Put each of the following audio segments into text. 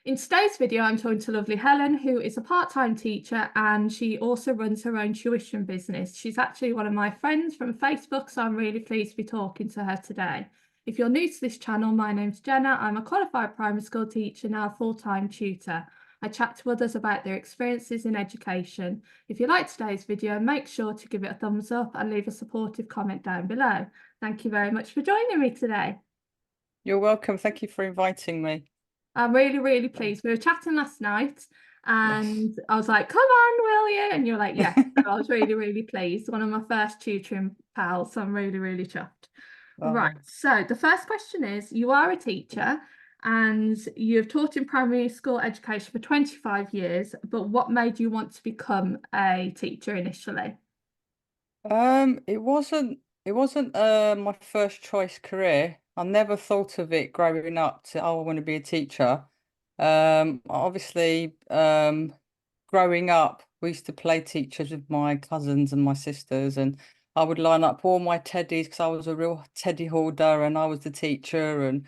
In today's video, I'm talking to lovely Helen, who is a part-time teacher, and she also runs her own tuition business. She's actually one of my friends from Facebook, so I'm really pleased to be talking to her today. If you're new to this channel, my name's Jenna. I'm a qualified primary school teacher, now a full-time tutor. I chat to others about their experiences in education. If you like today's video, make sure to give it a thumbs up and leave a supportive comment down below. Thank you very much for joining me today. You're welcome. Thank you for inviting me. I'm really, really pleased. We were chatting last night Yes. and I was like, come on, will you? And you're like, yes. So I was really, really pleased. One of my first tutoring pals. So I'm really, really chuffed. Right. Oh. So the first question is, you are a teacher and you've taught in primary school education for 25 years, but what made you want to become a teacher initially? It wasn't my first choice career. I never thought of it growing up to, oh, I want to be a teacher. Obviously, growing up, we used to play teachers with my cousins and my sisters, and I would line up all my teddies because I was a real teddy hoarder and I was the teacher. And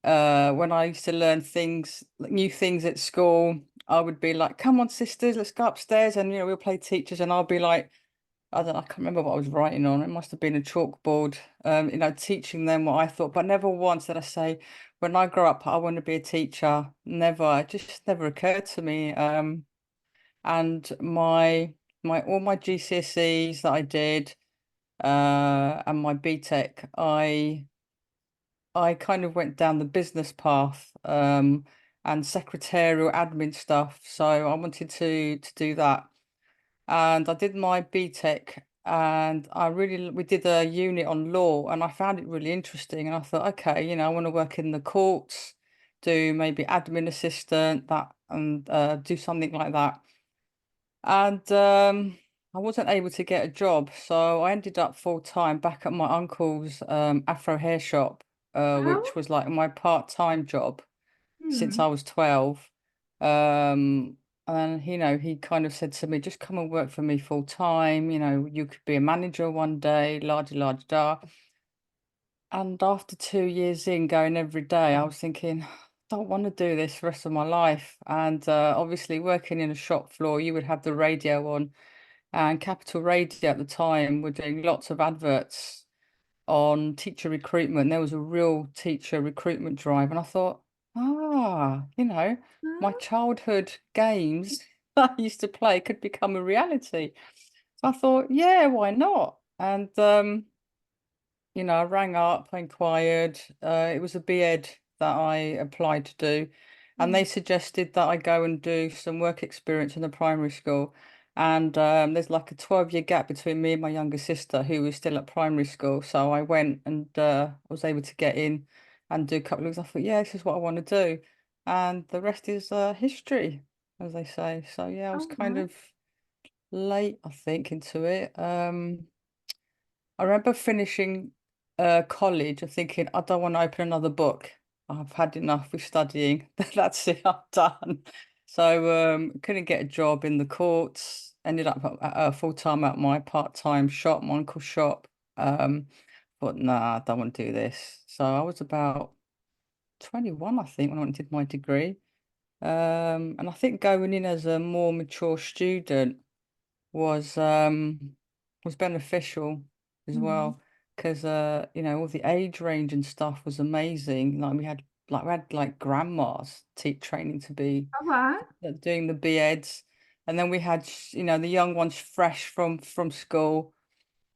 Oh, when I used to learn things, new things at school, I would be like, come on, sisters, let's go upstairs, and we'll play teachers, and I'll be like, I can't remember what I was writing on. It must have been a chalkboard, teaching them what I thought, but never once did I say, when I grow up, I want to be a teacher. Never, it just never occurred to me. And my all my GCSEs that I did, and my BTEC, I kind of went down the business path, and secretarial admin stuff. So I wanted to do that. And I did my BTEC, and we did a unit on law, and I found it really interesting. And I thought, okay, I want to work in the courts, do maybe admin assistant, that, and do something like that. And I wasn't able to get a job, so I ended up full time back at my uncle's Afro hair shop, which oh, was like my part-time job since hmm. I was 12. Um, and he kind of said to me, just come and work for me full time. You could be a manager one day, la da. And after 2 years in going every day, I was thinking, I don't want to do this the rest of my life. And obviously, working in a shop floor, you would have the radio on, and Capital Radio at the time were doing lots of adverts on teacher recruitment. There was a real teacher recruitment drive, and I thought, my Oh, childhood games that I used to play could become a reality. So I thought, yeah, why not? And I rang up, inquired. It was a BEd that I applied to do, and they hmm. suggested that I go and do some work experience in the primary school. And there's like a 12-year gap between me and my younger sister, who was still at primary school. So I went and was able to get in and do a couple of weeks. I thought, yeah, this is what I want to do. And the rest is history, as they say. So yeah, I was Oh, kind wow. of late, I think, into it. I remember finishing college and thinking, I don't want to open another book. I've had enough with studying. That's it, I'm done. So couldn't get a job in the courts. Ended up at full time at my part-time shop, my uncle's shop. Um, but nah, I don't want to do this. So I was about 21, I think, when I went and did my degree. And I think going in as a more mature student was was beneficial as Hmm. well, because all the age range and stuff was amazing. Like we had grandmas training to be All right. doing the BEds, and then we had the young ones fresh from school.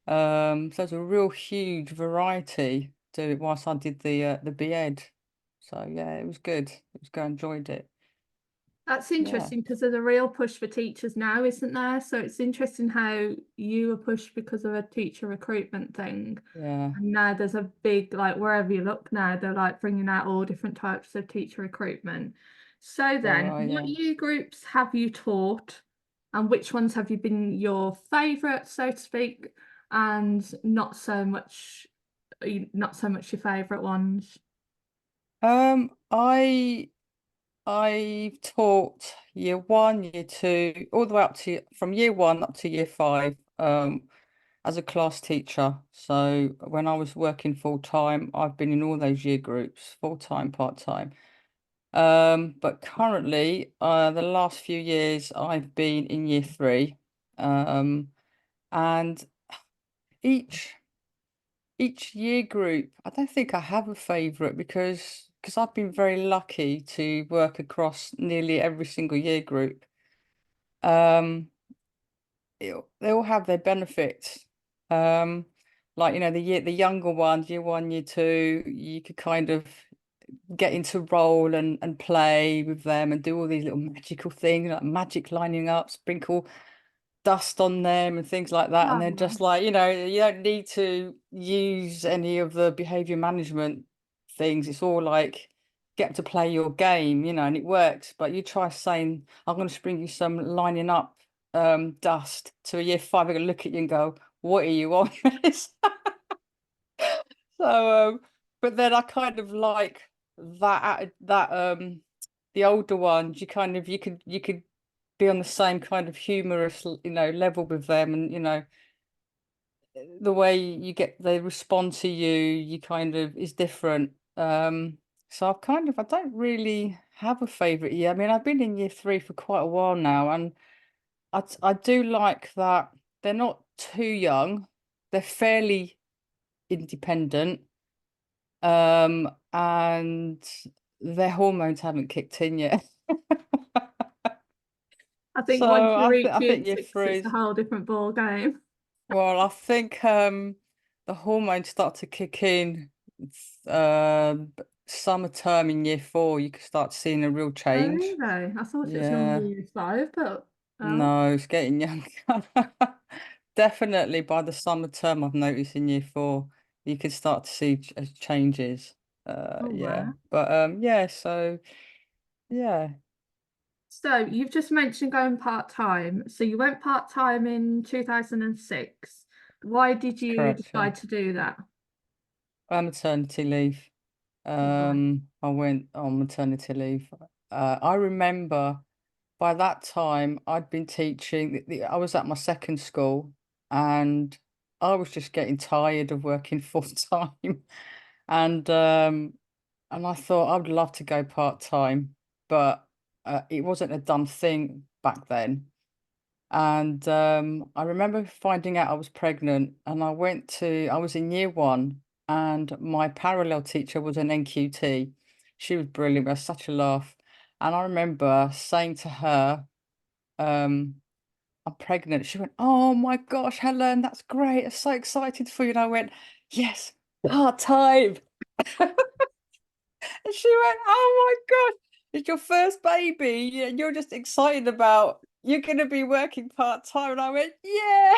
So there's a real huge variety to it whilst I did the BEd. So yeah, it was good. It was good. I enjoyed it. That's Yeah, interesting because there's a real push for teachers now, isn't there? So it's interesting how you were pushed because of a teacher recruitment thing. yeah. And now there's a big, like, wherever you look now, they're like bringing out all different types of teacher recruitment. So There then, are, what yeah. year groups have you taught and which ones have you been your favorite, so to speak, and not so much your favorite ones? I taught year one, year two, all the way up to from year one up to year five, as a class teacher. So when I was working full time, I've been in all those year groups, full time, part time. But currently, the last few years I've been in year three. And each each year group, I don't think I have a favorite because I've been very lucky to work across nearly every single year group. Um, they all have their benefits. Um, like the younger ones, year one, year two, you could kind of get into role and play with them and do all these little magical things like magic lining up, sprinkle dust on them and things like that. And then Oh, just like, you don't need to use any of the behavior management things. It's all like get to play your game, and it works. But you try saying, I'm going to spring you some lining up dust to a year five, they're going to look at you and go, what are you on this? So, but then I kind of like that the older ones, you could be on the same kind of humorous, level with them, and the way they respond to you, you kind of is different. So I don't really have a favorite year. I mean, I've been in year three for quite a while now, and I do like that they're not too young, they're fairly independent, and their hormones haven't kicked in yet. I think once So you I reach year think year six, three it's a is whole different ball game. well, I think the hormones start to kick in summer term in year four, you can start seeing a real Oh, change. really? I thought it was normally Yeah, year five, but oh, no, it's getting younger. Definitely by the summer term, I've noticed in year four, you can start to see changes. oh Yeah, wow. but yeah, so yeah, So you've just mentioned going part-time. So you went part-time in 2006. Why did that's you correct. Yeah, decide to do that? maternity leave. Right. I went on maternity leave. I remember by that time I'd been teaching. I was at my second school, and I was just getting tired of working full time, and um, and I thought I would love to go part time, but it wasn't a done thing back then. And I remember finding out I was pregnant, and I was in year one, and my parallel teacher was an NQT. She was brilliant. We had such a laugh. And I remember saying to her, um, I'm pregnant. She went, oh my gosh, Helen, that's great. I'm so excited for you. And I went, yes, part time. And she went, oh my gosh, it's your first baby, and you're just excited about you're going to be working part time. And I went, yeah.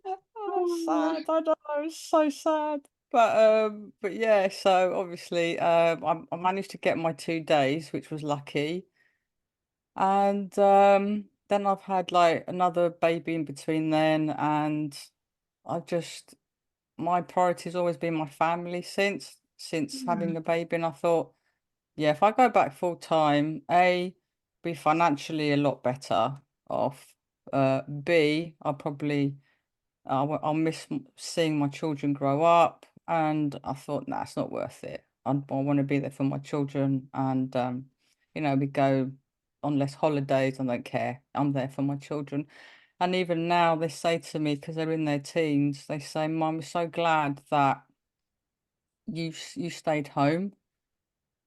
Oh, Oh, sad. I know, I was so sad. But yeah, so obviously, I managed to get my 2 days, which was lucky. And then I've had like another baby in between then, and I've just my priority's always been my family since having yeah. the baby. And I thought, yeah, if I go back full time, A, be financially a lot better off. B, I'll miss seeing my children grow up, and I thought, nah, it's not worth it. I want to be there for my children, and we go on less holidays. I don't care. I'm there for my children, and even now they say to me because they're in their teens, they say, "Mum, we're so glad that you stayed home."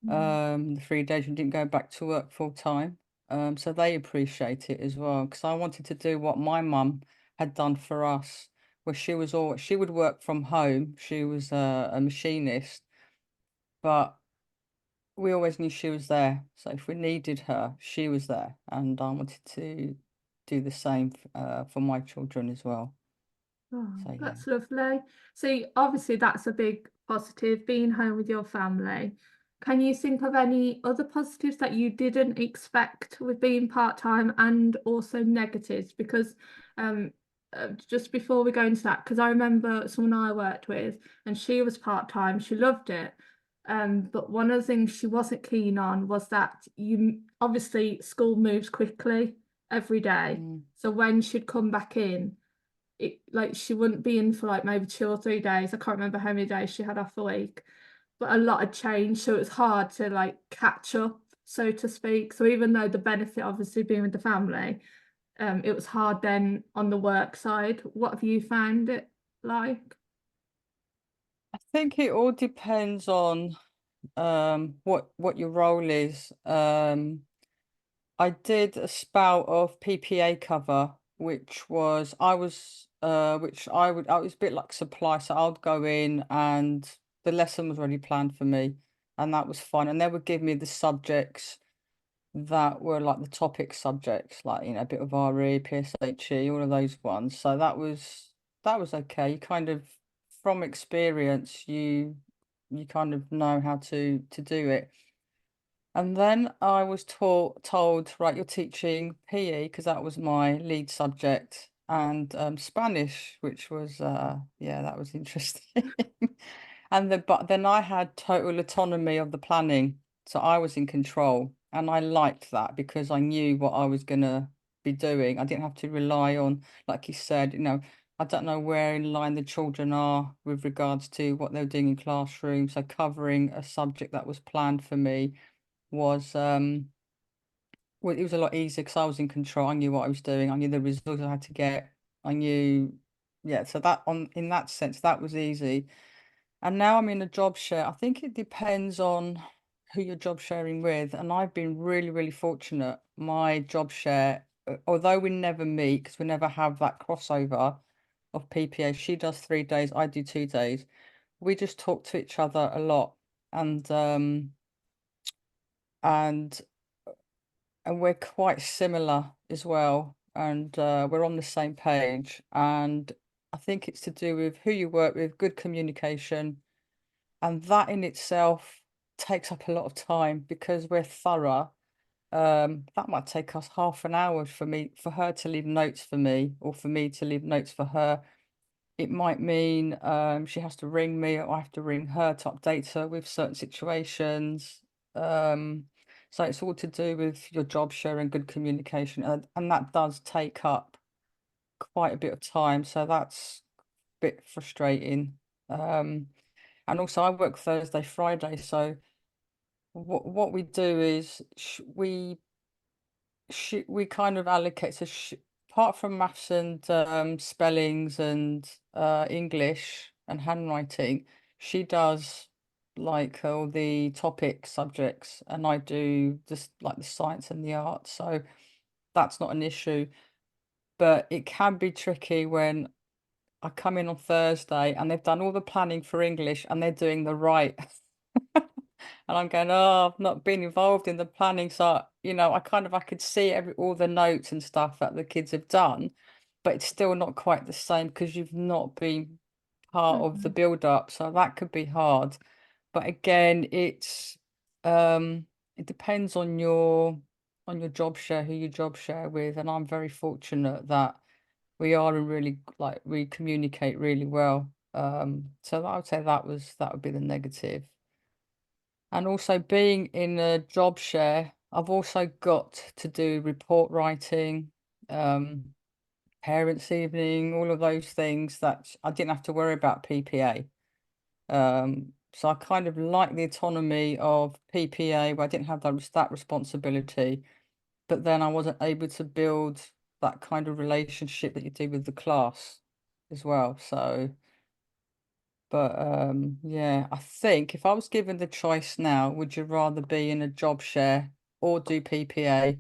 Mm. The 3 days you didn't go back to work full time. So they appreciate it as well because I wanted to do what my mum had done for us, where she would work from home. She was a machinist, but we always knew she was there. So if we needed her, she was there, and I wanted to do the same for my children as well. Oh, So yeah. that's lovely. So obviously that's a big positive, being home with your family. Can you think of any other positives that you didn't expect with being part-time and also negatives? Because just before we go into that, because I remember someone I worked with and she was part-time, she loved it. But one of the things she wasn't keen on was that you obviously school moves quickly every day. Mm. So when she'd come back in, it like she wouldn't be in for like maybe 2 or 3 days. I can't remember how many days she had off a week. but a lot had changed, so it was hard to like catch up, so to speak. So even though the benefit obviously being with the family, it was hard then on the work side. What have you found it like? I think it all depends on what your role is. I did a spout of PPA cover, which was I was which I was a bit like supply, so I'd go in and the lesson was already planned for me, and that was fun. And they would give me the subjects that were like the topic subjects, like a bit of RE, PSHE, all of those ones. So that was okay. You kind of from experience, you kind of know how to do it. And then I was told, right, you're teaching PE because that was my lead subject, and Spanish, which was yeah, that was interesting. But then I had total autonomy of the planning, so I was in control, and I liked that because I knew what I was gonna be doing. I didn't have to rely on, like you said, I don't know where in line the children are with regards to what they're doing in classrooms. So covering a subject that was planned for me was well, it was a lot easier because I was in control. I knew what I was doing. I knew the results I had to get. I knew, yeah. So that on in that sense, that was easy. And now I'm in a job share. I think it depends on who you're job sharing with. And I've been really, really fortunate. My job share, although we never meet because we never have that crossover of PPA. She does 3 days, I do 2 days. We just talk to each other a lot, and and and we're quite similar as well, and we're on the same page. And I think it's to do with who you work with, good communication, and that in itself takes up a lot of time because we're thorough. That might take us half an hour for her to leave notes for me, or for me to leave notes for her. It might mean she has to ring me, or I have to ring her to update her with certain situations. Um, so it's all to do with your job share and good communication, and that does take up quite a bit of time. So that's a bit frustrating. Um, and also I work Thursday, Friday, so what we do is we kind of allocate apart from maths and spellings and English and handwriting, she does like all the topic subjects, and I do just like the science and the art. So that's not an issue, but it can be tricky when I come in on Thursday and they've done all the planning for English and they're doing the right. And I'm going, oh, I've not been involved in the planning. So, I could see all the notes and stuff that the kids have done, but it's still not quite the same because you've not been part of the Mhm. build up. So that could be hard. But again, it depends on your job share, who you job share with. And I'm very fortunate that we are in really like we communicate really well. So I would say that would be the negative. And also being in a job share, I've also got to do report writing, um, parents' evening, all of those things that I didn't have to worry about PPA. So I kind of like the autonomy of PPA where I didn't have that responsibility, but then I wasn't able to build that kind of relationship that you do with the class as well. So but yeah, I think if I was given the choice now, would you rather be in a job share or do PPA?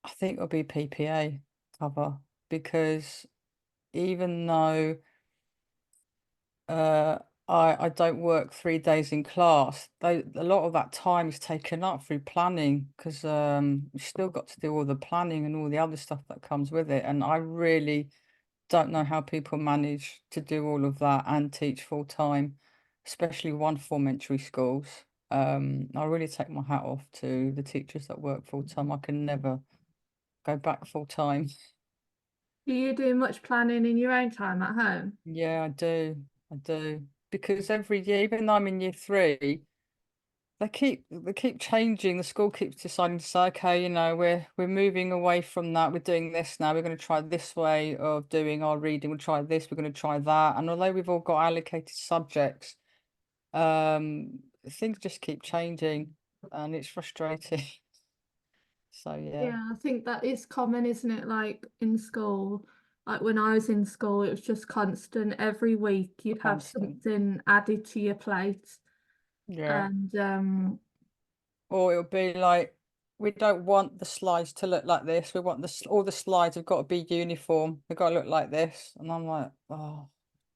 I think it would be PPA cover because even though uh I don't work 3 days in class, a lot of that time is taken up through planning because you still got to do all the planning and all the other stuff that comes with it. And I really don't know how people manage to do all of that and teach full time, especially one form schools. I really take my hat off to the teachers that work full time. I can never go back full time. Do you do much planning in your own time at home? Yeah, I do. I do. Because every year, even though I'm in year three, they keep changing. The school keeps deciding to say, okay, we're moving away from that. We're doing this now. We're going to try this way of doing our reading. We'll try this. We're going to try that. And although we've all got allocated subjects, things just keep changing and it's frustrating. So yeah, Yeah, I think that is common, isn't it? Like in school, like when I was in school, it was just constant. Every week you'd have constant. something added to your plate. Yeah. And Or it'll be like, we don't want the slides to look like this. We want all the slides have got to be uniform. They've got to look like this. And I'm like, oh,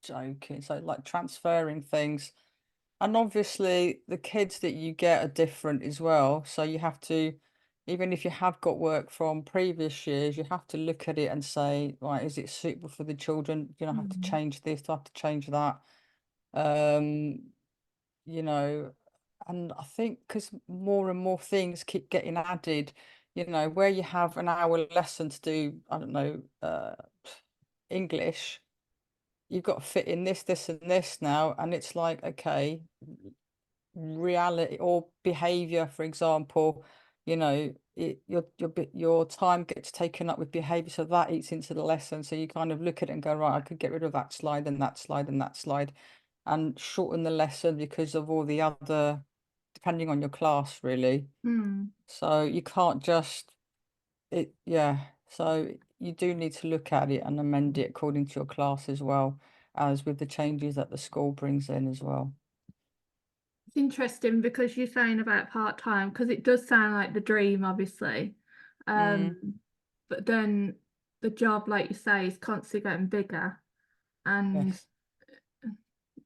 joking. So like transferring things. And obviously the kids that you get are different as well. So you have to, even if you have got work from previous years, you have to look at it and say, right, is it suitable for the children? Do I have to mm, change this? Do I have to change that? Um, you know, and I think because more and more things keep getting added, where you have an hour lesson to do, I don't know, English, you've got to fit in this, this, and this now, and it's like, okay, reality or behavior, for example, your time gets taken up with behavior, so that eats into the lesson. So you kind of look at it and go, right, I could get rid of that slide and that slide and that slide and shorten the lesson because of all the other, depending on your class, really. mm. So you can't just yeah. So you do need to look at it and amend it according to your class as well as with the changes that the school brings in as well. It's interesting because you're saying about part-time, because it does sound like the dream, obviously. Mm, But then the job, like you say, is constantly getting bigger and yes.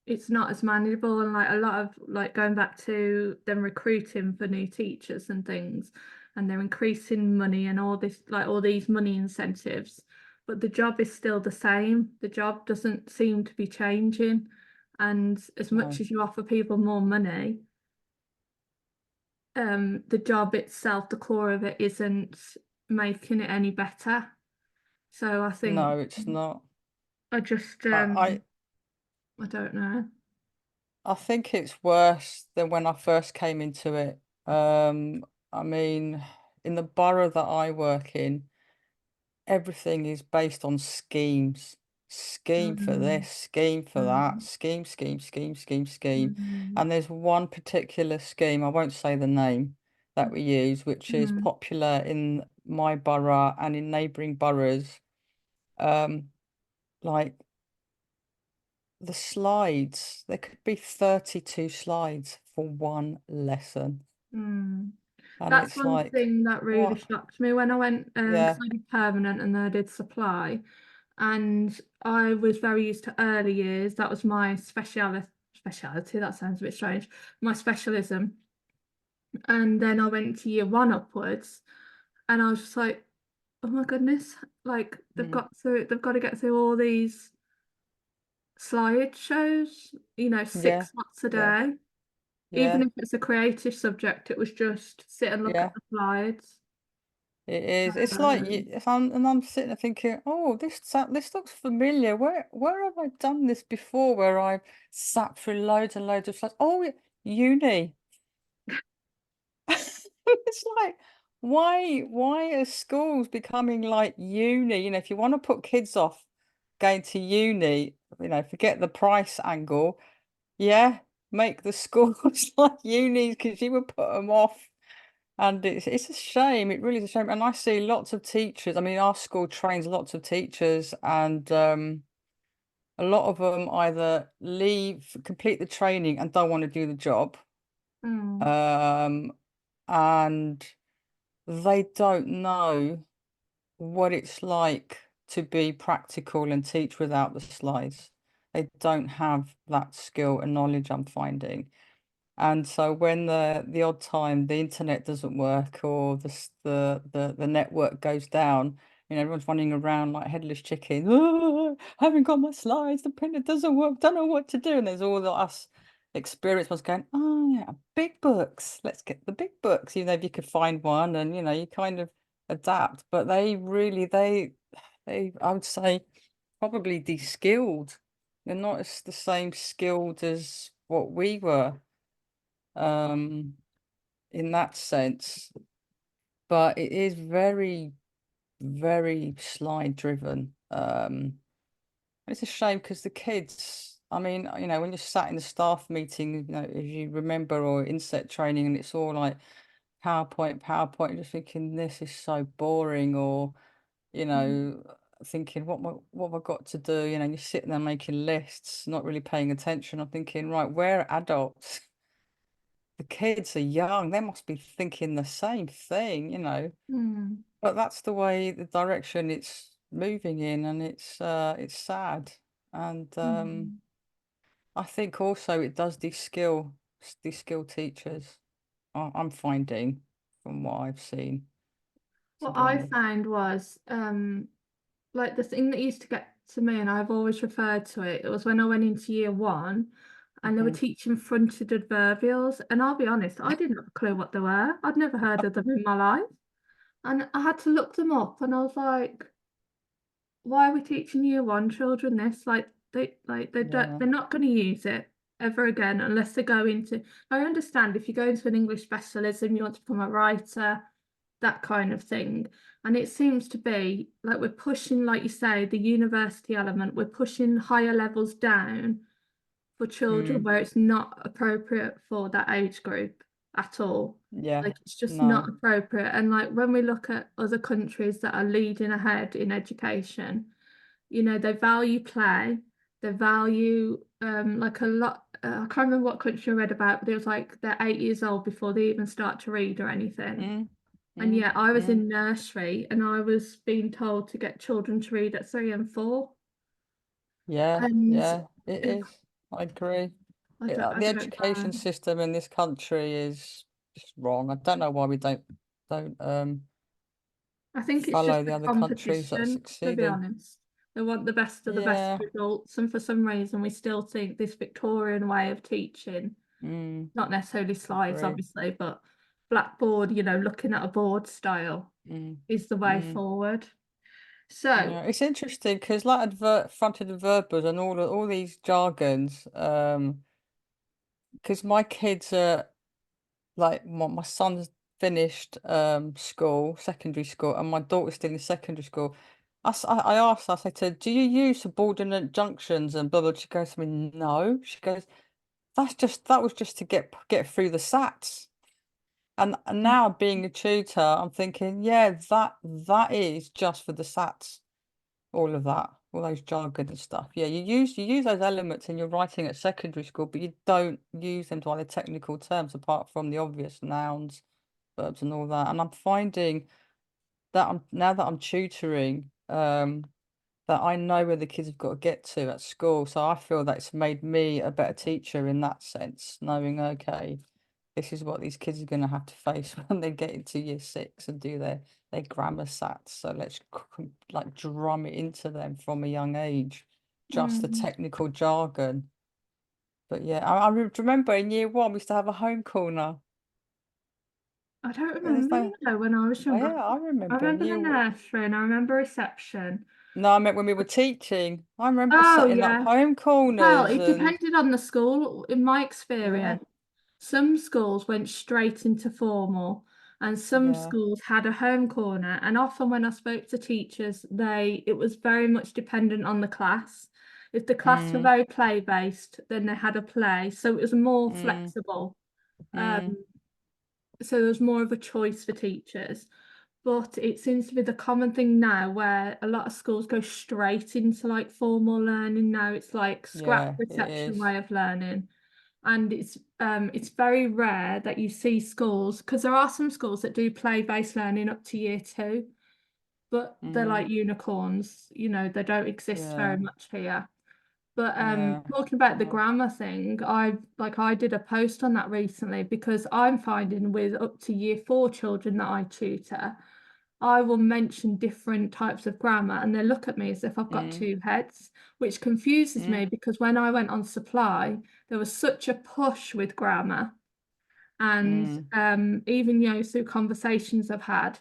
it's not as manageable. And like a lot of like going back to them recruiting for new teachers and things, and they're increasing money and all this, like all these money incentives, but the job is still the same. The job doesn't seem to be changing. And as much No. as you offer people more money, the job itself, the core of it isn't making it any better. So I think No, it's not. I just I, I I don't know. I think it's worse than when I first came into it. I mean, in the borough that I work in, everything is based on schemes. Scheme for Mm, this, scheme for that, mm, scheme, scheme, scheme, scheme, scheme. mm, And there's one particular scheme, I won't say the name, that we use, which is mm, popular in my borough and in neighbouring boroughs. Um, like the slides, there could be 32 slides for one lesson. mm. And That's it's one like, thing that really what? shocked me when I went, because Yeah. I did permanent and then I did supply, and I was very used to early years. That was my speciality. That sounds a bit strange. My specialism. And then I went to year one upwards, and I was just like, oh my goodness, like Mm. they've got to get through all these slideshows, Yeah. 6 slots a Yeah. day. Even Yeah. if it's a creative subject, it was just sit and look at Yeah. the slides. It is. It's like Um, if I'm sitting there thinking, oh, this looks familiar. Where have I done this before? Where I've sat through loads and loads of slides. Oh, uni. It's like, why are schools becoming like uni? If you want to put kids off going to uni, forget the price angle. Yeah, make the schools like unis because you would put them off. And it's a shame. It really is a shame. And I see lots of teachers. I mean, our school trains lots of teachers, and a lot of them either leave, complete the training, and don't want to do the job, mm, um, and they don't know what it's like to be practical and teach without the slides. They don't have that skill and knowledge, I'm finding. And so when the odd time the internet doesn't work or the network goes down, everyone's running around like headless chickens. Oh, I haven't got my slides, the printer doesn't work, don't know what to do. And there's all the us experienced ones going, oh yeah, big books. Let's get the big books, if you could find one and you kind of adapt. But they really they I would say probably de-skilled. They're not as the same skilled as what we were um, in that sense. But it is very, very slide driven. It's a shame because the kids, I mean, when you're sat in the staff meeting, if you remember, or inset training, and it's all like PowerPoint, PowerPoint, you're just thinking this is so boring, or you Mm. know, thinking what have I got to do? And you're sitting there making lists, not really paying attention. I'm thinking, right, where are adults? The kids are young, they must be thinking the same thing. Mm. But that's the way, the direction it's moving in, and it's sad. And Mm. I think also it does de-skill teachers. I'm finding from what I've seen, to What be I honest. found was like the thing that used to get to me, and I've always referred to it, it was when I went into year one and they were Hmm. teaching fronted adverbials. And I'll be honest, I didn't have a clue what they were. I'd never heard of them in my life. And I had to look them up and I was like, why are we teaching year one children this? They don't Yeah, they're not going to use it ever again unless they go into, I understand if you go into an English specialism, you want to become a writer, that kind of thing. And it seems to be like we're pushing, like you say, the university element, we're pushing higher levels down for children mm, where it's not appropriate for that age group at all. yeah, Like it's just not no, appropriate. And like when we look at other countries that are leading ahead in education, they value play, they value like a lot. I can't remember what country I read about, but it was like they're 8 years old before they even start to read or anything. mm, And mm, yeah, I was mm. in nursery and I was being told to get children to read at 3 and 4. Yeah, And yeah, it is. I agree. I The don't know. education system in this country is just wrong. I don't know why we don't I think it's just follow the the other countries that are competition, to be succeeding. honest. They want the best of the best Yeah. results, and for some reason, we still think this Victorian way of teaching, Mm, not necessarily slides, agree. obviously, but blackboard, looking at a board style Mm, is the way mm. forward. So, Yeah, it's interesting because like fronted adverbials and all these jargons, because my kids are like my son's finished school, secondary school, and my daughter's still in secondary school. I asked her, I said to her, do you use subordinate junctions and blah blah? She goes to me, no. She goes, that was just to get through the SATs. And now being a tutor, I'm thinking, yeah, that is just for the SATs, all of that, all those jargon and stuff. Yeah, you use those elements in your writing at secondary school, but you don't use them to other technical terms apart from the obvious nouns, verbs, and all that. And I'm finding that now that I'm tutoring, that I know where the kids have got to get to at school. So I feel that it's made me a better teacher in that sense, knowing, okay, this is what these kids are going to have to face when they get into year six and do their grammar sats. So let's like drum it into them from a young age, just the mm, technical jargon. But yeah, remember in year one we used to have a home corner. I don't There's remember, no, when I was oh younger. yeah, I I remember in remember the year. nursery and I remember reception. No, I meant when we were teaching. I remember Oh, setting up yeah. home Well, corners it and depended on the school. In my yeah, experience, some schools went straight into formal, and some yeah, schools had a home corner. And often when I spoke to teachers, it was very much dependent on the class. If the class were mm, very play based, then they had a play, so it was more mm, flexible. Um, mm, so there was more of a choice for teachers. But it seems to be the common thing now where a lot of schools go straight into like formal learning now. It's like scrap yeah, it reception is. way of learning. And it's very rare that you see schools, because there are some schools that do play-based learning up to year two, but they're Mm, like unicorns, they don't exist very yeah, much here. But yeah. talking about the Oh, grammar thing, I did a post on that recently because I'm finding with up to year four children that I tutor, I will mention different types of grammar and they look at me as if I've got mm, two heads, which confuses mm, me because when I went on supply, there was such a push with grammar. And mm, even through conversations I've had,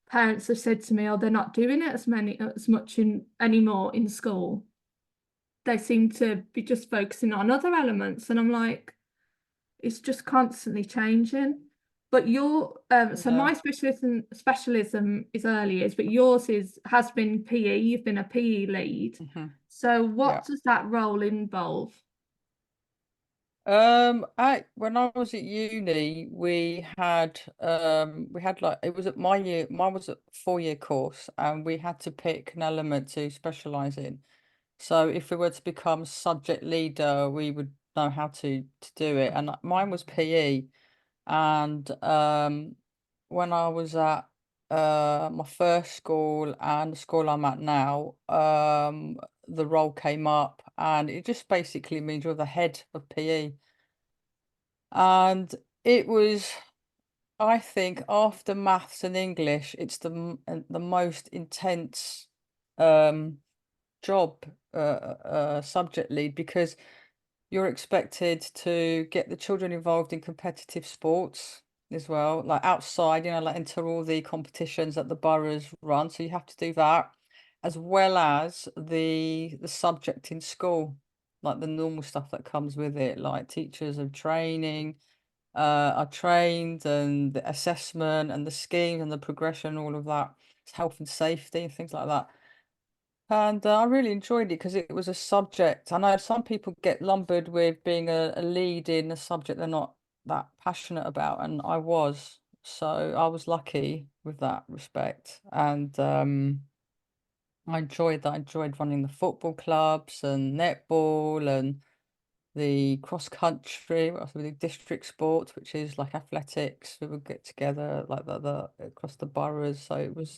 parents have said to me, "Oh, they're not doing it as much in anymore in school. They seem to be just focusing on other elements." And I'm like, it's just constantly changing. But your so yeah. my specialism is early years, but yours has been PE. You've been a PE lead. Hmm. So Yeah. what does that role involve? When I was at uni, we had like it was at my year, mine was a 4-year course, and we had to pick an element to specialize in. So if we were to become subject leader, we would know how to do it. And mine was PE. And when I was at my first school and the school I'm at now, the role came up, and it just basically means you're the head of PE. And it was, I think, after maths and English, it's the most intense um, job, subject lead, because you're expected to get the children involved in competitive sports as well, like outside, like enter all the competitions that the boroughs run. So you have to do that, as well as the subject in school, like the normal stuff that comes with it, like teachers and training, are trained, and the assessment and the schemes and the progression, all of that, health and safety and things like that. And I really enjoyed it because it was a subject. I know some people get lumbered with being a lead in a subject they're not that passionate about, and I was. So I was lucky with that respect. And I enjoyed that. I enjoyed running the football clubs and netball and the cross country, what else we do, district sports, which is like athletics. We would get together like the across the boroughs. So it was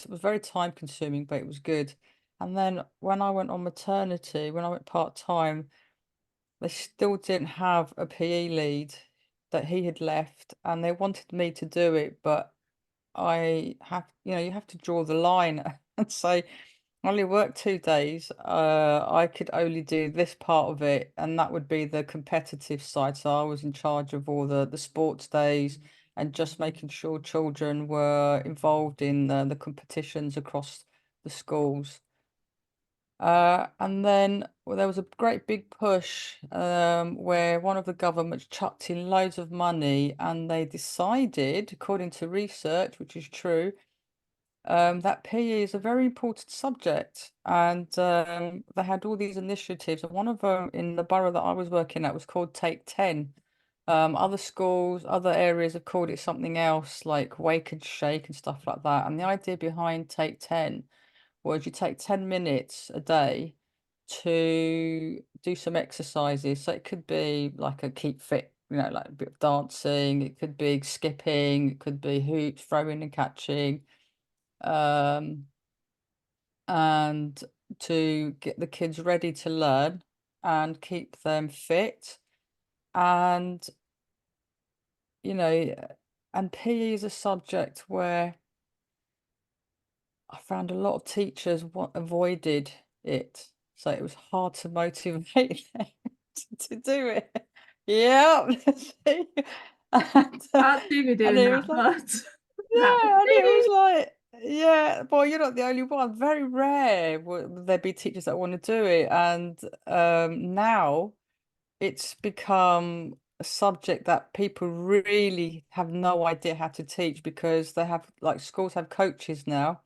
very time consuming, but it was good. And then when I went on maternity, when I went part-time, they still didn't have a PE lead, that he had left, and they wanted me to do it, but you have to draw the line and say, I only work 2 days. I could only do this part of it, and that would be the competitive side. So I was in charge of all the sports days and just making sure children were involved in the competitions across the schools. And then there was a great big push, where one of the governments chucked in loads of money, and they decided, according to research, which is true, that PE is a very important subject. And they had all these initiatives, and one of them in the borough that I was working at was called Take 10. Other schools, other areas have called it something else, like Wake and Shake and stuff like that. And the idea behind Take 10 was you take 10 minutes a day to do some exercises. So it could be like a keep fit, like a bit of dancing, it could be skipping, it could be hoops, throwing and catching, um, and to get the kids ready to learn and keep them fit. And, you know, and PE is a subject where I found a lot of teachers avoided it. So it was hard to motivate them to do it. Yeah. Can't see me And doing it that, was like, but that was yeah, and it was me. like, yeah, boy, you're not the only one. Very rare would there be teachers that want to do it. And now it's become a subject that people really have no idea how to teach, because they have, like, schools have coaches now.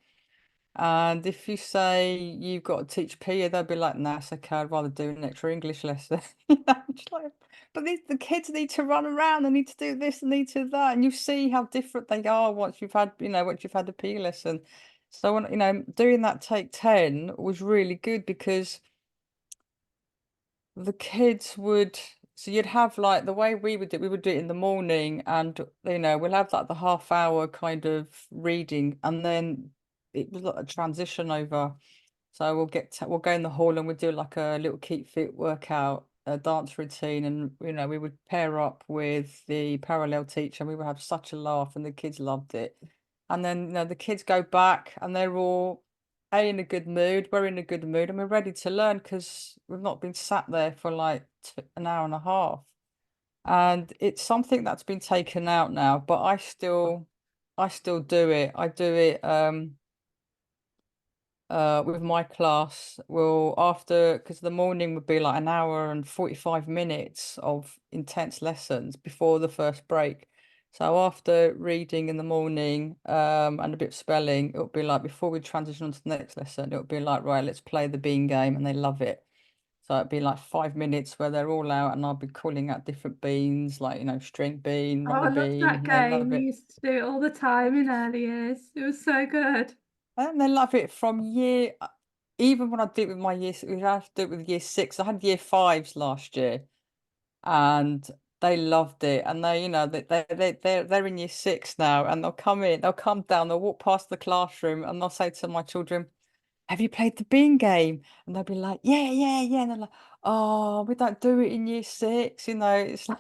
And if you say you've got to teach PE, they'll be like, nah, it's okay, I'd rather do an extra English lesson. Just like, but the kids need to run around, they need to do this, they need to do that. And you see how different they are once you've had a PE lesson. So when, doing that Take 10 was really good, because the kids would, so you'd have, like, the way we would do it in the morning, and we'll have like the half-hour kind of reading, and then it was like a transition over. So we'll go in the hall, and we'll do like a little keep fit workout, a dance routine, and we would pair up with the parallel teacher, and we would have such a laugh, and the kids loved it. And then the kids go back, and they're all in a good mood, we're in a good mood, and we're ready to learn, because we've not been sat there for like an hour and a half. And it's something that's been taken out now, but I still do it. I do it with my class. Well, after, because the morning would be like an hour and 45 minutes of intense lessons before the first break. So after reading in the morning, and a bit of spelling, it would be like, before we transition on to the next lesson, it would be like, right, let's play the bean game, and they love it. So it'd be like 5 minutes where they're all out and I'll be calling out different beans, like, string bean, Oh, I runner love bean, that and they love game. We it. used to do it all the time in early years. It was so good. And they love it from even when I do it with my we have to do it with year six. I had year fives last year and they loved it. And they're in year six now and they'll come down, they'll walk past the classroom and they'll say to my children, have you played the bean game? And they'll be like, yeah, yeah, yeah. And they're like, oh, we don't do it in year six. It's like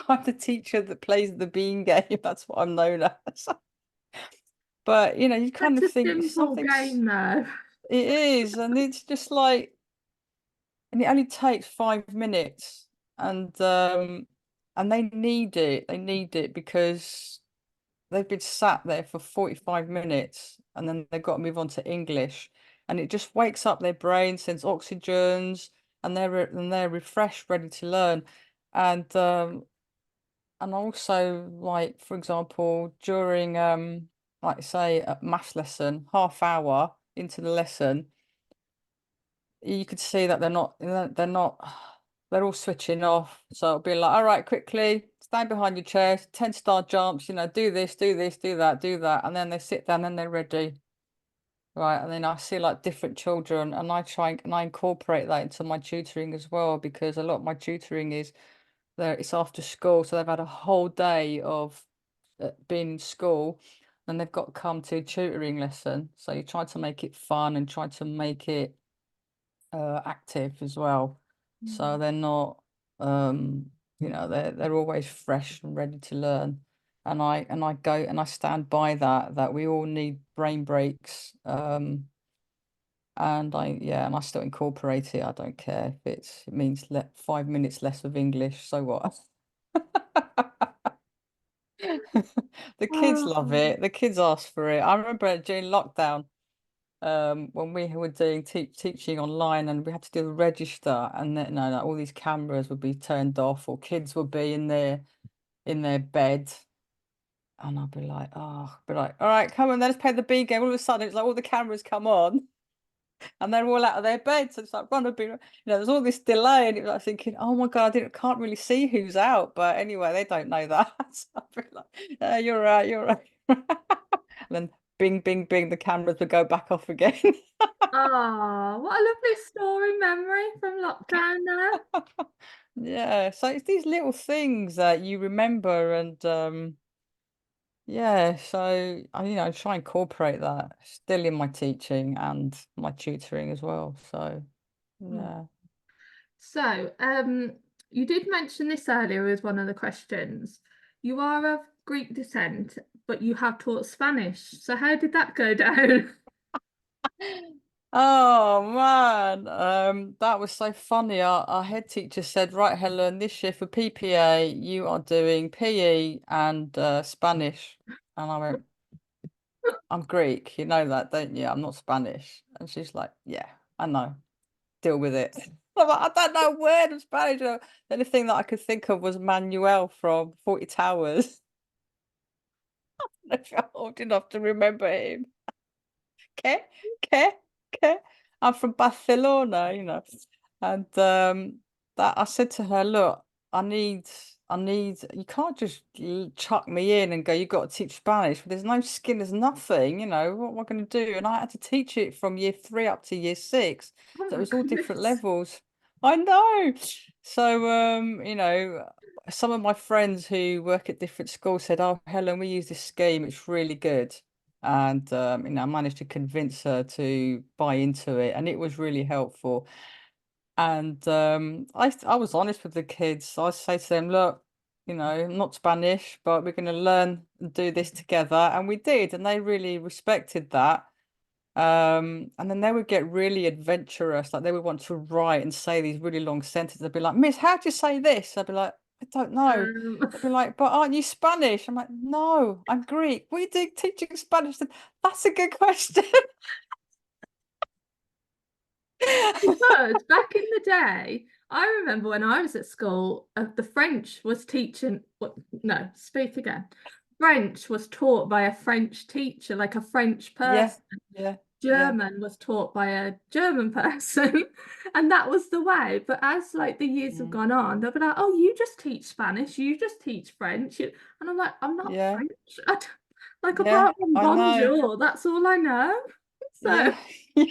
I'm the teacher that plays the bean game. That's what I'm known as. But you kind Such of a think it's simple something's game, though. it is, and it's just like, and it only takes 5 minutes, and they need it. They need it because they've been sat there for 45 minutes and then they've got to move on to English. And it just wakes up their brain, sends oxygens, and they're refreshed, ready to learn. And also, like, for example, during like say a maths lesson, half hour into the lesson, you could see that they're all switching off. So it'll be like, all right, quickly, stand behind your chair, 10-star jumps, do this, do this, do that, do that. And then they sit down and they're ready. Right. And then I see like different children and I incorporate that into my tutoring as well, because a lot of my tutoring is there, it's after school. So they've had a whole day of being in school and they've got to come to a tutoring lesson. So you try to make it fun and try to make it active as well. So Mm. they're not they're always fresh and ready to learn. And I go and I stand by that we all need brain breaks. And I still incorporate it. I don't care if it means 5 minutes less of English, so what? The kids love Oh, it. The kids ask for it. I remember during lockdown, when we were doing teaching online and we had to do the register and then no, all these cameras would be turned off or kids would be in their bed and I'd be like, all right, come on, let's play the B game. All of a sudden it's like all the cameras come on and they're all out of their bed. So it's like run a bit, there's all this delay and it was like thinking, oh my God, can't really see who's out. But anyway, they don't know that. So I'd be like, you're right, you're right. And then bing, bing, bing, the cameras would go back off again. oh, what a lovely story memory from lockdown there. Yeah, so it's these little things that you remember and yeah, so I try and incorporate that still in my teaching and my tutoring as well. So Mm. yeah. So, you did mention this earlier as one of the questions. You are of Greek descent, but you have taught Spanish. So how did that go down? Oh man, that was so funny. Our head teacher said, right, Helen, this year for PPA, you are doing PE and Spanish. And I went, I'm Greek, you know that, don't you? I'm not Spanish. And she's like, yeah, I know. Deal with it. I'm like, I don't know a word of Spanish. The only thing that I could think of was Manuel from 40 Towers. If you're old enough to remember him. ¿Qué? ¿Qué? ¿Qué? I'm from Barcelona. And that I said to her, look, I need, you can't just chuck me in and go, you've got to teach Spanish. There's no skin, there's nothing, what am I going to do? And I had to teach it from year three up to year six. Oh So it my was all different goodness. levels. I know. So, some of my friends who work at different schools said, oh, Helen, we use this scheme. It's really good. And I managed to convince her to buy into it, and it was really helpful. And I was honest with the kids. I say to them, look, I'm not Spanish, but we're going to learn and do this together, and we did, and they really respected that. And then they would get really adventurous, like they would want to write and say these really long sentences. They'd be like, Miss, how do you say this? I'd be like, I don't know. Um, They'd be like, but aren't you Spanish? I'm like, no, I'm Greek. What are you doing teaching Spanish? That's a good question. because back in the day, I remember when I was at school, the French was teaching, what, no, speak again. French was taught by a French teacher, like a French Yeah, person. yeah. yeah, German was taught by a German person, and that was the way. But as like the years have mm, gone on, they'll be like, "Oh, you just teach Spanish, you just teach French," and I'm like, "I'm not yeah, French. Like yeah. apart from I know. bonjour, that's all I know." So Yeah.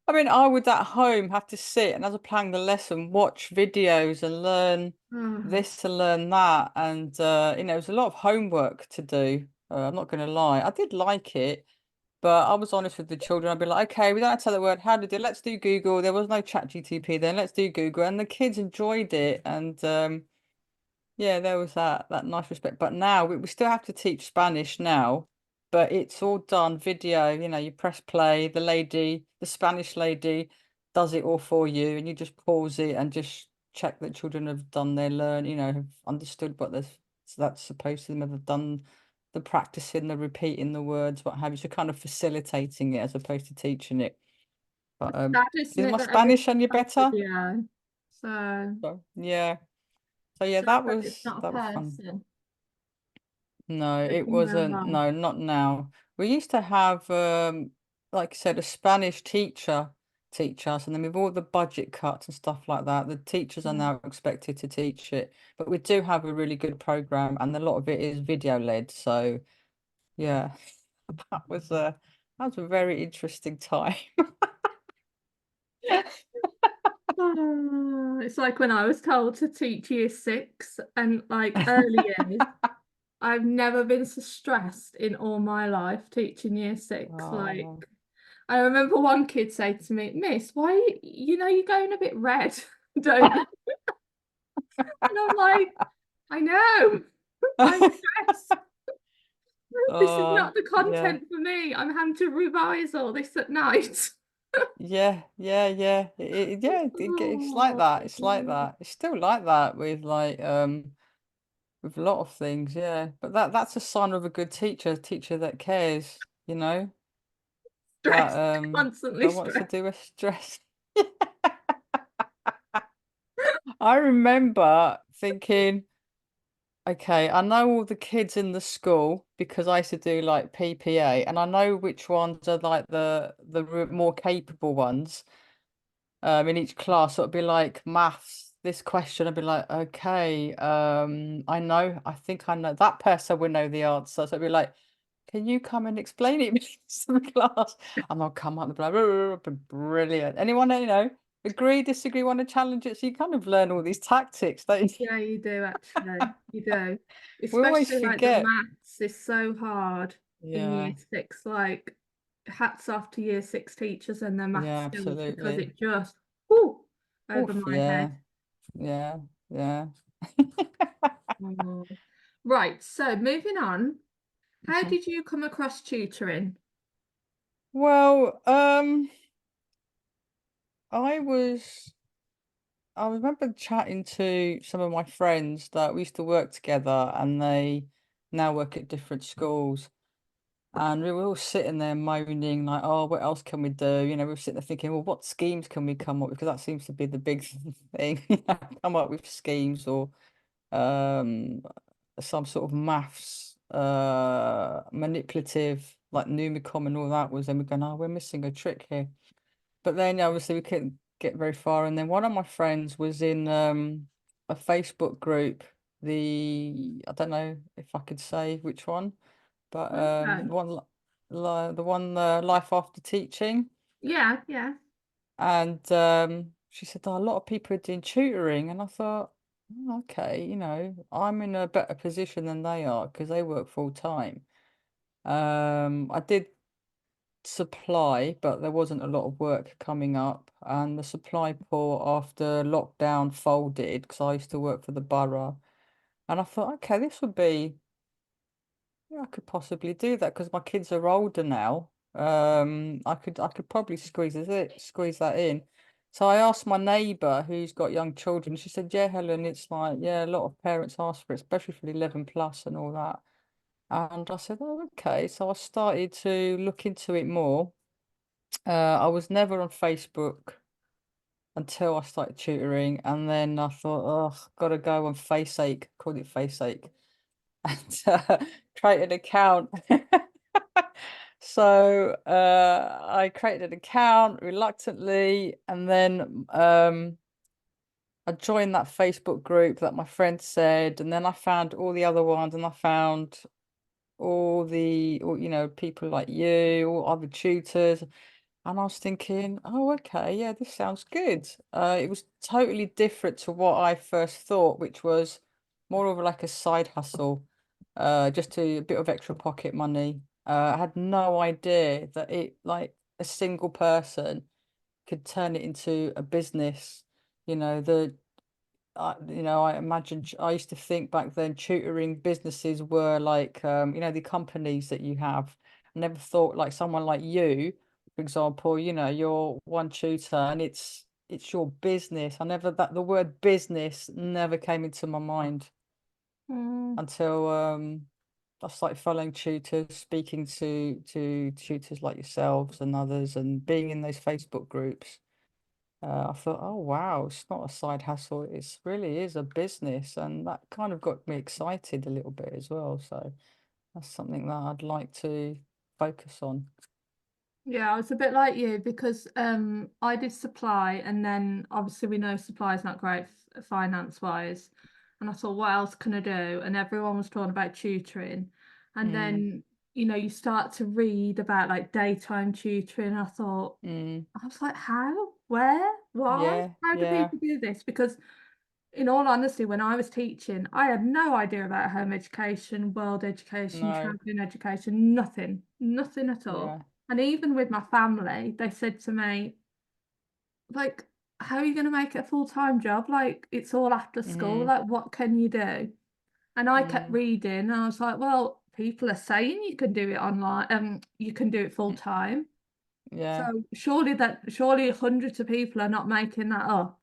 I mean, I would at home have to sit and as I'm planning the lesson, watch videos and learn oh, this and learn that. And it was a lot of homework to do. I'm not going to lie. I did like it, but I was honest with the children. I'd be like, okay, we don't have to tell the word. How to do it? Let's do Google. There was no chat GTP then. Let's do Google. And the kids enjoyed it. And yeah, there was that nice respect. But now we still have to teach Spanish now, but it's all done video. You press play, the Spanish lady does it all for you, and you just pause it and just check that children have done their have understood what that's supposed to them, have done the practicing, the repeating the words, what have you. So kind of facilitating it as opposed to teaching it. But sad, isn't is it, my that everything's Spanish any on better? video? So So yeah. So yeah, sad that that it's was not that a was fun. person No, that it can wasn't. mobile. No, not now. We used to have, like I said, a Spanish teacher teach us, and then with all the budget cuts and stuff like that, the teachers are now expected to teach it. But we do have a really good program, and a lot of it is video led. So yeah, that was a very interesting time. Oh, it's like when I was told to teach year 6 and like early years. I've never been so stressed in all my life teaching year 6. Like, Oh. I remember one kid say to me, "Miss, why you're going a bit red, don't you?" And I'm like, "I know, I'm stressed. This is Oh, not the yeah. content for me. I'm having to revise all this at night." Yeah, yeah, yeah. Yeah, it's like Oh, that. It's like that. It's still like that with a lot of things, yeah. But that's a sign of a good teacher, a teacher that cares, that stressed, constantly that wants to stressed. do with stress. I remember thinking, okay, I know all the kids in the school because I used to do like PPA, and I know which ones are like the more capable ones. In each class. So it'd be like maths, this question, I'd be like, okay, I think I know that person would know the answer. So it'd be like, can you come and explain it to the class? And I'll come up and be like, brilliant. Anyone, agree, disagree, want to challenge it? So you kind of learn all these tactics, don't you? Yeah, you do actually. You do. We always Especially like the forget. maths is so hard in Yeah, year 6. Like hats off to year 6 teachers and their math yeah, skills because absolutely. it just whoo, over Oof, my head. yeah, yeah, yeah. Oh. Right, so moving on. How Mhm. did you come across tutoring? Well, I was I remember chatting to some of my friends that we used to work together and they now work at different schools. And we were all sitting there moaning, like, oh, what else can we do? We were sitting there thinking, well, what schemes can we come up with? Because that seems to be the big thing, come up with schemes or um, some sort of maths, manipulative, like Numicom and all that was. Then we're going, oh, we're missing a trick here. But then obviously we couldn't get very far. And then one of my friends was in a Facebook group. I don't know if I could say which one, but Okay. the one Life After Teaching. Yeah, yeah. And she said, oh, a lot of people are doing tutoring. And I thought, "Oh, okay, I'm in a better position than they are because they work full time. I did supply, but there wasn't a lot of work coming up. And the supply pool after lockdown folded because I used to work for the borough. And I thought, okay, this would be, yeah, I could possibly do that because my kids are older now. I could probably squeeze that in. So I asked my neighbour who's got young children. She said, yeah, Helen, it's like, yeah, a lot of parents ask for it, especially for the 11 plus and all that. And I said, oh, okay. So I started to look into it more. I was never on Facebook until I started tutoring, and then I thought, oh, gotta go on FaceAche, called it FaceAche, and create an account. So I created an account reluctantly, and then I joined that Facebook group that my friend said, and then I found all the other ones, and I found all people like you, all other tutors. And I was thinking, oh, okay, yeah, this sounds good. It was totally different to what I first thought, which was more of like a side hustle, just to a bit of extra pocket money. I had no idea that it, like, a single person could turn it into a business. You know, I imagine I used to think back then tutoring businesses were like, the companies that you have. I never thought like someone like you, for example, you're one tutor and it's your business. I never that the word business never came into my mind Mm. until I started following tutors, speaking to tutors like yourselves and others, and being in those Facebook groups. I thought, oh wow, it's not a side hustle. It's really is a business, and that kind of got me excited a little bit as well. So that's something that I'd like to focus on. Yeah, I was a bit like you because I did supply, and then obviously we know supply is not great finance wise. And I thought, what else can I do? And everyone was talking about tutoring. And Mm, then, you start to read about like daytime tutoring. I thought, mm, I was like, how? Where? Why? yeah, How do yeah, people do this? Because in all honesty, when I was teaching, I had no idea about home education, world education, no, traveling education, nothing, nothing at all. yeah, And even with my family, they said to me, like, how are you going to make it a full-time job? Like, it's all after school. mm, Like, what can you do? And I kept mm, reading, and I was like, well, people are saying you can do it online, you can do it full mm, time. So yeah, surely hundreds of people are not making that up.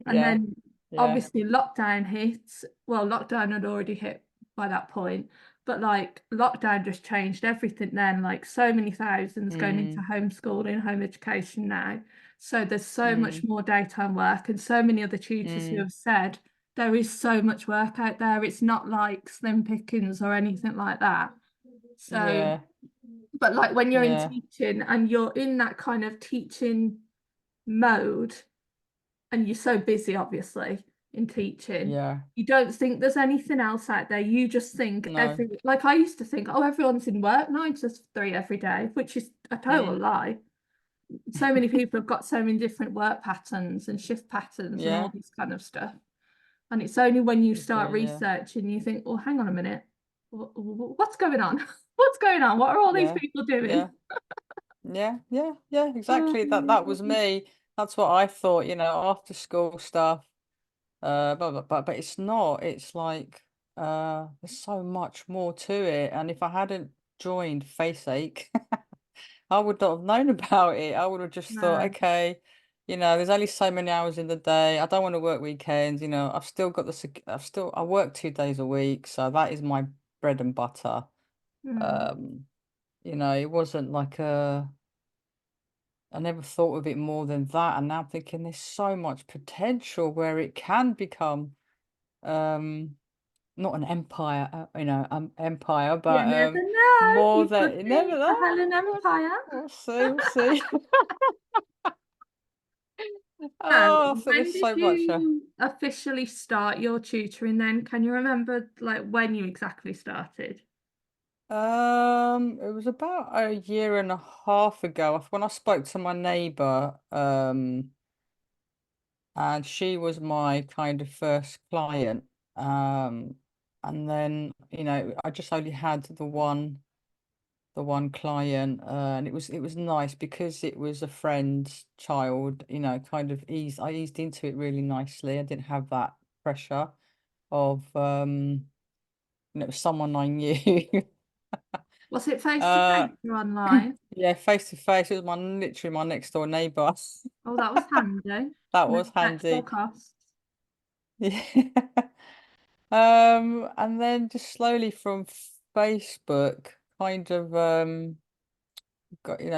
And yeah, then yeah, obviously lockdown hits. Well, lockdown had already hit by that point, but like lockdown just changed everything then. Like so many thousands going into mm, homeschooling, home education now. So there's so much mm, more daytime work, and so many other tutors who mm, have said there is so much work out there. It's not like slim pickings or anything like that. So, yeah, but like when you're in yeah, teaching and you're in that kind of teaching mode, and you're so busy, obviously, in teaching, yeah, you don't think there's anything else out there. You just think no, like I used to think, oh, everyone's in work 9 to 3 every day, which is a total mm, lie. So many people have got so many different work patterns and shift patterns and all yeah, this kind of stuff. And it's only when you you do, start yeah, researching, you think, oh, hang on a minute, what's going on? What's going on? What are all these yeah, people doing? yeah. Yeah, yeah, yeah, exactly. That was Um, me. That's what I thought, after school stuff. But it's not. It's like there's so much more to it. And if I hadn't joined Faceache, I would not have known about it. I would have just thought, no. okay, there's only so many hours in the day. I don't want to work weekends, I've still got I work 2 days a week, so that is my bread and butter. Mm. Um, it wasn't like I never thought of it more than that, and now I'm thinking there's so much potential where it can become um not an empire, empire, You but never know. more You could than never be a know. Helen Empire. We'll see, we'll see. And Oh, I think when there's did so much. you officially start your tutoring then? Can you remember like when you exactly started? It was about a year and a half ago when I spoke to my neighbor, and she was my kind of first client. Um, and then, I just only had the one client, and it was nice because it was a friend's child, kind of I eased into it really nicely. I didn't have that pressure of someone I knew. Was it face to Uh face or online? yeah, face to face. It was my literally my next door neighbor. Oh, that was handy. That No was extra handy. costs. Yeah. And then just slowly from Facebook, kind of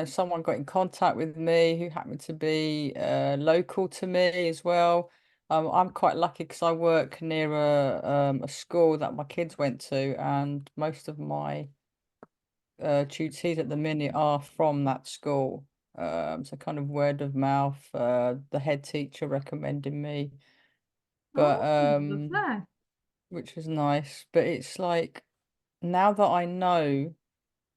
someone got in contact with me who happened to be local to me as well. I'm quite lucky because I work near a school that my kids went to, and most of my tutees at the minute are from that school. So kind of word of mouth, the head teacher recommended me, but Oh, lovely. which was nice. But it's like now that I know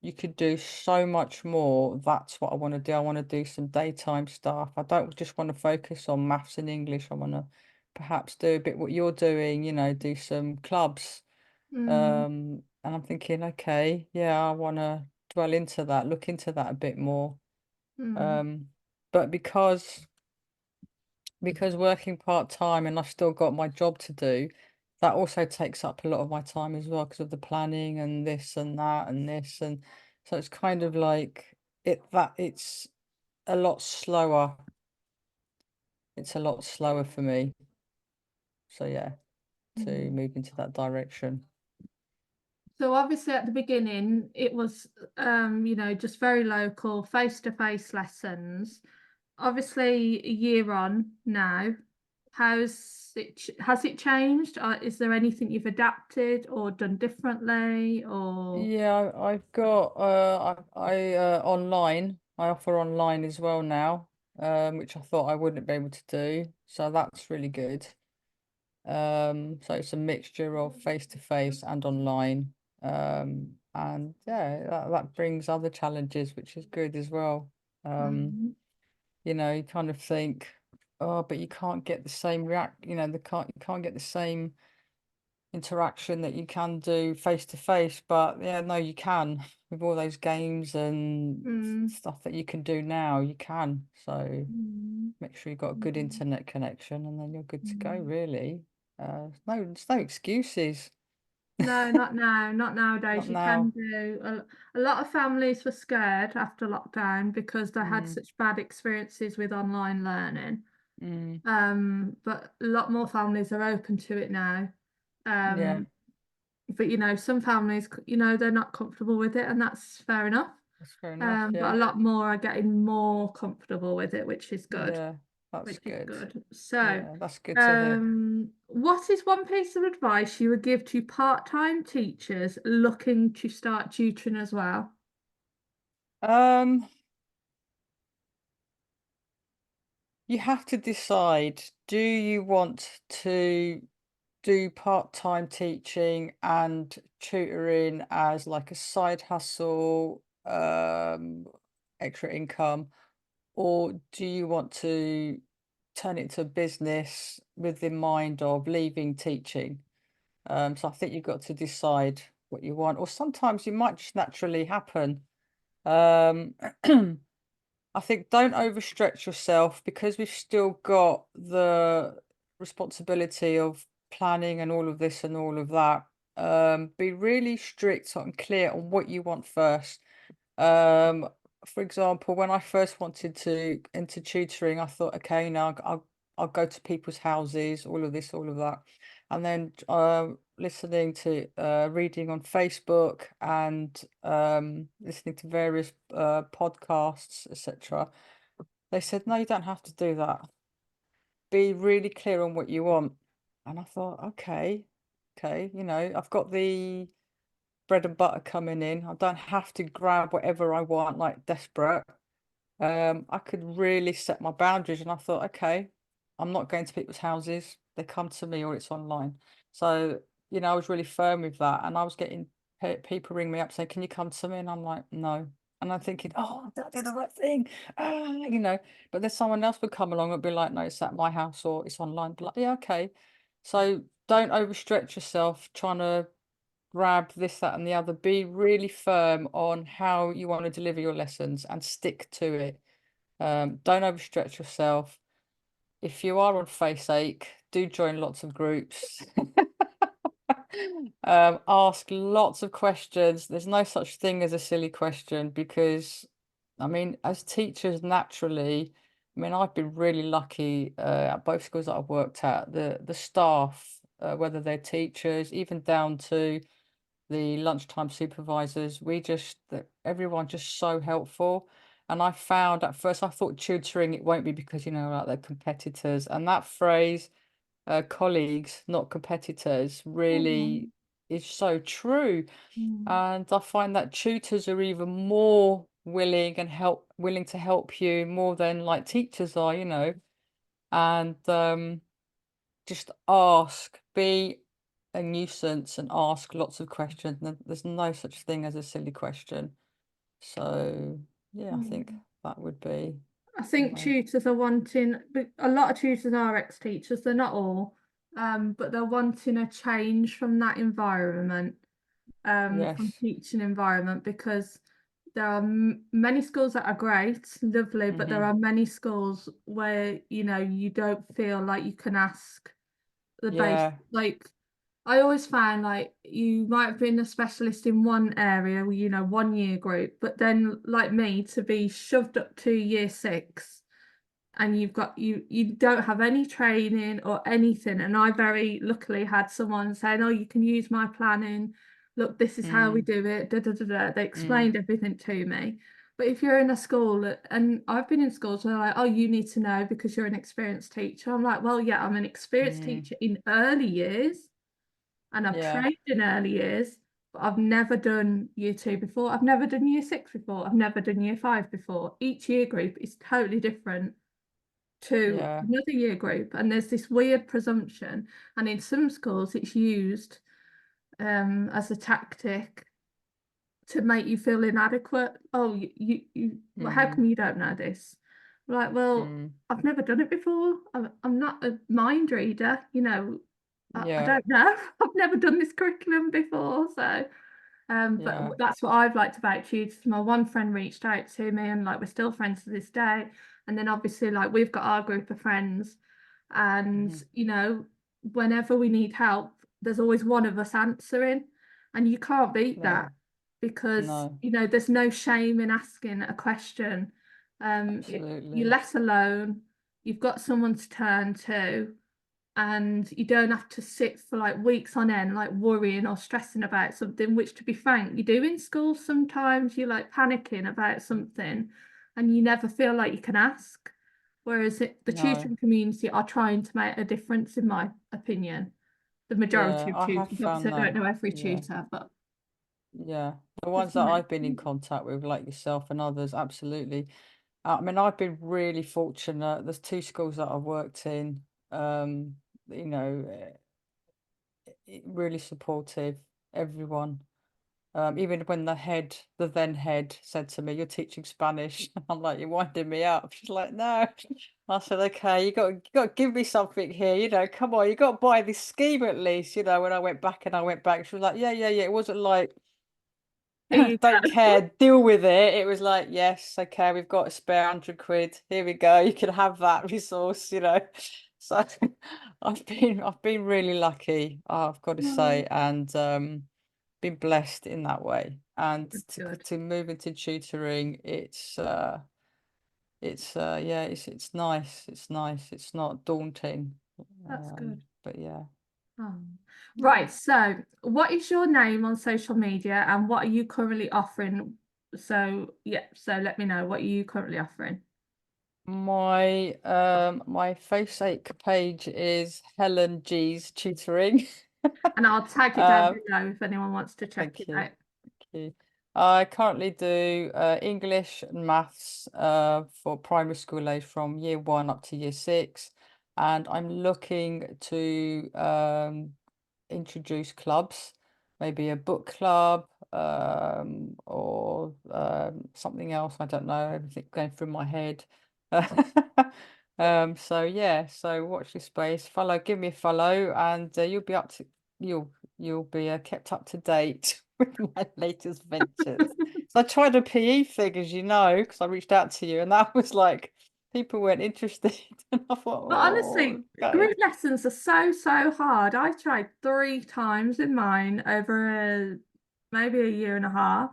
you could do so much more, that's what I want to do. I want to do some daytime stuff. I don't just want to focus on maths and English. I want to perhaps do a bit what you're doing, do some clubs. Mm, And I'm thinking, okay, yeah, I want to dwell into that, look into that a bit more. mm, Um, but because working part-time and I've still got my job to do, that also takes up a lot of my time as well because of the planning and this and that and this. And so it's kind of like it's a lot slower. It's a lot slower for me. So yeah, to mm. move into that direction. So obviously at the beginning it was just very local, face-to-face lessons. Obviously a year on now, has it changed? Is there anything you've adapted or done differently or Yeah, I've got online. I offer online as well now, which I thought I wouldn't be able to do. So that's really good. So it's a mixture of face to face and online. And yeah, that brings other challenges, which is good as well. Um, Mm, you kind of think, oh, but you can't get the same you can't get the same interaction that you can do face to face. But yeah, no, you can with all those games and mm, stuff that you can do now, you can. So mm, make sure you've got a good mm, internet connection and then you're good to go, mm. really. There's no excuses. No, not now, not nowadays. Not You can now. do a lot of families were scared after lockdown because they had Mm, such bad experiences with online learning. mm, But a lot more families are open to it now. yeah, Um, but some families, they're not comfortable with it, and that's fair enough. that's fair enough. But Yeah, a lot more are getting more comfortable with it, which is good. yeah, that's Which is good. good. So, Yeah, that's good to hear. what is one piece of advice you would give to part-time teachers looking to start tutoring as well? Um, you have to decide, do you want to do part-time teaching and tutoring as like a side hustle, extra income, or do you want to turn it to a business with the mind of leaving teaching? So I think you've got to decide what you want, or sometimes it might just naturally happen. Um, I think don't overstretch yourself because we've still got the responsibility of planning and all of this and all of that. Be really strict and clear on what you want first. Um, for example, when I first wanted to into tutoring, I thought, okay, now I'll go to people's houses, all of this, all of that, and then listening to reading on Facebook and listening to various podcasts, etc. They said, no, you don't have to do that. Be really clear on what you want. And I thought, okay, I've got the bread and butter coming in. I don't have to grab whatever I want, like desperate. I could really set my boundaries, and I thought, okay, I'm not going to people's houses. They come to me or it's online. So, I was really firm with that, and I was getting people ring me up saying, "Can you come to me?" And I'm like, "No." And I'm thinking, "Oh, did I do the right thing?" But then someone else would come along and be like, "No, it's at my house or it's online." Be like, yeah, okay. So don't overstretch yourself trying to grab this, that, and the other. Be really firm on how you want to deliver your lessons and stick to it. Don't overstretch yourself. If you are on face ache, do join lots of groups. Ask lots of questions. There's no such thing as a silly question because, I mean, as teachers, naturally, I mean, I've been really lucky at both schools that I've worked at. The staff, whether they're teachers, even down to the lunchtime supervisors, everyone just so helpful. And I found at first I thought tutoring it won't be because like they're competitors, and that phrase colleagues, not competitors, Mm, really is so true. Mm. And I find that tutors are even more willing to help you more than like teachers are, you know. And just ask, be a nuisance and ask lots of questions. There's no such thing as a silly question. So yeah, I think Mm. that would be I think my tutors are wanting, but a lot of tutors are ex-teachers, they're not all, but they're wanting a change from that environment, from yes. teaching environment, because there are many schools that are great, lovely, but there Mm-hmm. are many schools where, you know, you don't feel like you can ask the base, Yeah. like I always find like you might have been a specialist in one area, you know, one year group, but then like me to be shoved up to year six and you don't have any training or anything. And I very luckily had someone saying, "Oh, you can use my planning. Look, this is how we Mm, do it." Da, da, da, da. They mm, explained everything to me. But if you're in a school, and I've been in schools where they're like, "Oh, you need to know because you're an experienced teacher." I'm like, "Well, yeah, I'm an experienced mm, teacher in early years and I've yeah. trained in early years, but I've never done year two before. I've never done year six before. I've never done year five before. Each year group is totally different to Yeah. another year group. And there's this weird presumption. And in some schools, it's used as a tactic to make you feel inadequate. Oh, well, how Mm, come you don't know this? Like, well, mm, I've never done it before. I'm not a mind reader, you know. I yeah. don't know. I've never done this curriculum before, so but Yeah. that's what I've liked about tutors. My one friend reached out to me, and like we're still friends to this day. And then obviously, like we've got our group of friends, and Mm-hmm. you know, whenever we need help, there's always one of us answering, and you can't beat Yeah. that because No, you know there's no shame in asking a question. You're absolutely. less alone. You've got someone to turn to and you don't have to sit for like weeks on end, like worrying or stressing about something, which to be frank, you do in school sometimes. You're like panicking about something and you never feel like you can ask. Whereas the No. tutoring community are trying to make a difference, in my opinion. The majority Yeah, of I have tutors, obviously, found I don't that. know every Yeah. tutor, but Yeah. The it's ones that nice. I've been in contact with, like yourself and others, absolutely. I mean, I've been really fortunate. There's two schools that I've worked in. Um, you know, really supportive, everyone. Even when the then head said to me, "You're teaching Spanish," I'm like, "You're winding me up." She's like, "No." I said, "Okay, you got to give me something here. You know, come on, you got to buy this scheme at least." You know, when I went back, she was like, "Yeah, yeah, yeah." It wasn't like, Here you "Don't go. care, deal with it." It was like, "Yes, okay, we've got a spare 100 quid. Here we go. You can have that resource." You know, so I've been really lucky, I've got to Oh, say, and been blessed in that way. And that's good. to move into tutoring, yeah, it's nice. It's nice. It's not daunting. That's good. But yeah. Oh. Yeah. Right, so what is your name on social media and what are you currently offering? So, yeah, so let me know what are you currently offering. My Facebook page is Helen G's Tutoring. And I'll tag it down Um, below if anyone wants to check Thank it you. out. Thank you. I currently do English and maths for primary school age from year one up to year six. And I'm looking to introduce clubs, maybe a book club or something else. I don't know, everything going through my head. So yeah, so watch this space, follow, give me a follow, and you'll you'll be kept up to date with my latest ventures. So I tried a PE thing, as you know, because I reached out to you, and that was like people weren't interested, and I thought, But oh, honestly, okay, group lessons are so hard. I tried three times in mine over maybe a year and a half.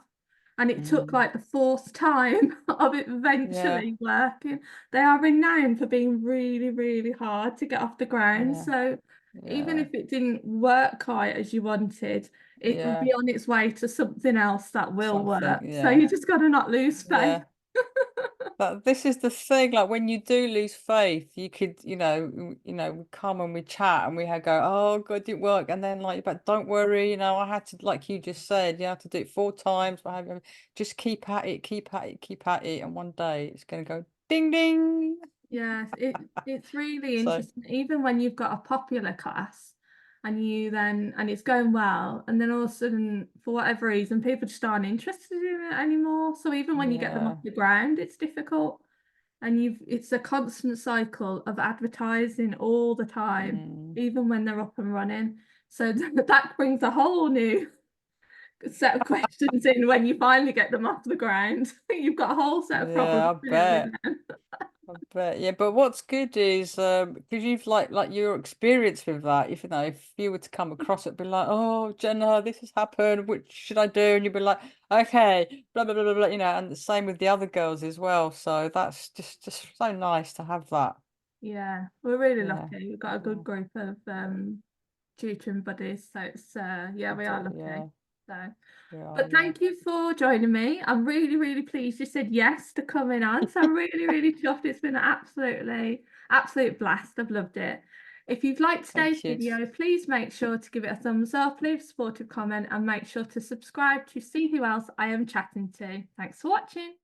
And it took mm, like the fourth time of it yeah, eventually working. They are renowned for being really hard to get off the ground. yeah, So even yeah, if it didn't work quite as you wanted, it will yeah, be on its way to something else that will something, work. So yeah, you just got to not lose faith. yeah. this is the thing, like when you do lose faith, you could, we come and we chat and go, oh God, it didn't work. And then like, but don't worry, I had to, like you just said, you have to do it 4 times, what have you. Just keep at it, keep at it, keep at it. And one day it's going to go ding, ding. Yes, it's really So, interesting. Even when you've got a popular class and it's going well, and then all of a sudden, for whatever reason, people just aren't interested in it anymore. So even when you get them off yeah. the ground, it's difficult. And it's a constant cycle of advertising all the time, Mm, even when they're up and running. So that brings a whole new set of questions in when you finally get them off the ground. You've got a whole set of problems yeah, I to deal with bet. then. I bet, yeah. But what's good is because you've like your experience with that. If if you were to come across it, be like, oh, Jenna, this has happened. Which should I do? And you'd be like, okay, blah blah blah blah, blah. And the same with the other girls as well. So that's just so nice to have that. Yeah, we're really Yeah, lucky. We've got a good yeah, group of tutoring buddies. So it's yeah, I we are do. lucky. Yeah, So yeah, but yeah. thank you for joining me. I'm really, really pleased you said yes to coming on. So I'm really, really chuffed. It's been an absolute blast. I've loved it. If you've liked today's Thank you. video, please make sure to give it a thumbs up, leave a supportive comment, and make sure to subscribe to see who else I am chatting to. Thanks for watching.